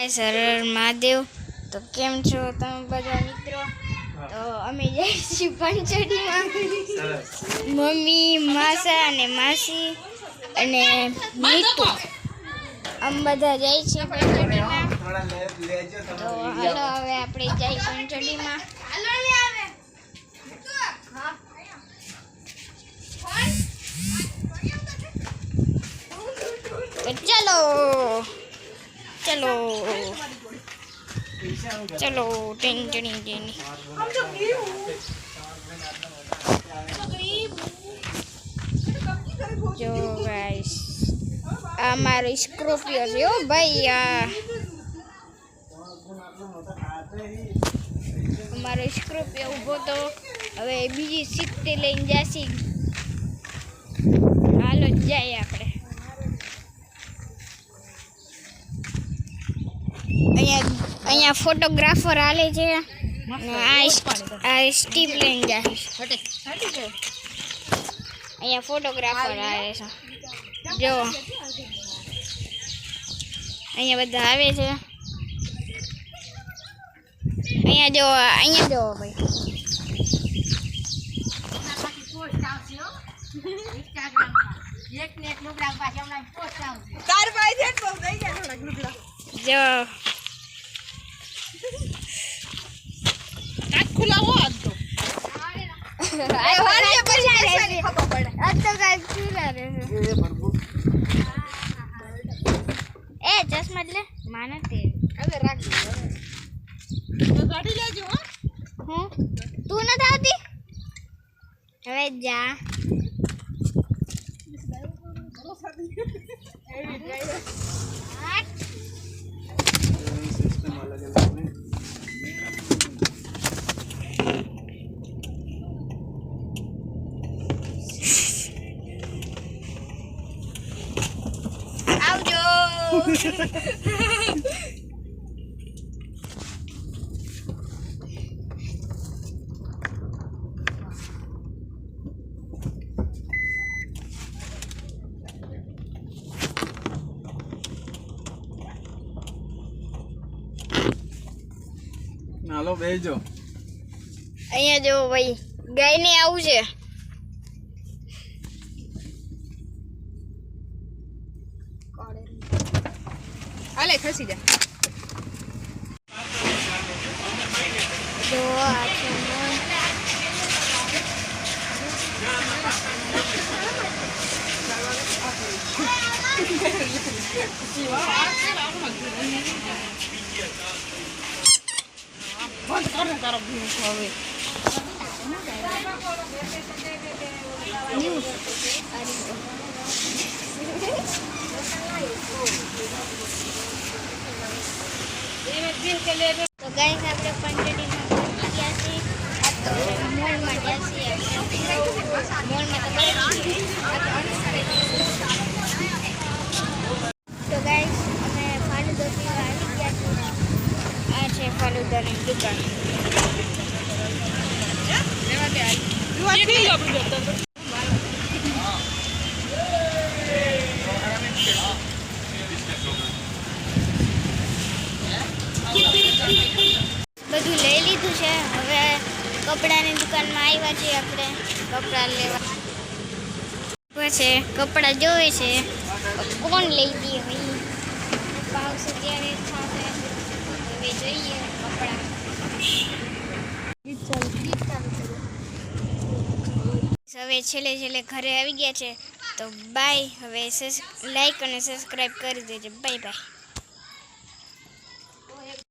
સરળ મહાદેવ. તો કેમ છો તમે બધા મિત્રો? તો અમે જઈશું પંચડીમાં. મમ્મી, માસા અને માસી અને મીતુ આમ બધા જાય છે પંચડીમાં. તો હાલો હવે આપણે જઈએ પંચડીમાં. તો ચલો ચલો ચલો ટેન્ટણી જેની જો ગાઈસ આ મારો સ્કોર્પિયો છે ઓ ભાઈ. આ અમારો સ્કોર્પિયો ઊભો તો હવે બીજી સીટ લઈને જાસી. હાલો જાય આપણે. અહીંયા ફોટોગ્રાફર હાલે છે. આ સ્ટીપ લઈને જાય. અહીંયા ફોટોગ્રાફર આવે છે. જો અહીંયા બધા આવે છે. અહીંયા જો ભાઈ. જો ખુલ્લા હો આજ તો એ ચશ્મા લે માને તે હવે રાખી તો ગાડી લેજો. હું તું નથી આવતી હવે જા. આવજો. હાલો બેજો. અહીંયા જો ભાઈ ગાય ને આવું છે. હાલે ખસી જા. જો આ છે તારો હવે તો ગાઈસ આપણે પંચડીમાં પહોંચી ગયા છીએ. આ તો મોલમાં ગયા છીએ. મોલમાં તો તો ગાઈસ અમે ફાલુદો પીવા આવી ગયા છીએ. આ છે ફાલુદાની દુકાન. બધું લઈ લીધું છે. હવે કપડાની દુકાનમાં આવ્યા છીએ આપણે કપડાં લેવા. પછી કપડાં જોવે છે કોણ લઈ દઈએ ભાઈ. ભાવશે ત્યારે થશે. હવે જોઈએ કપડાં. હવે છેલ્લે ઘરે આવી ગયા છે. તો બાય. હવે લાઈક અને સબસ્ક્રાઈબ કરી દેજો. Bye bye.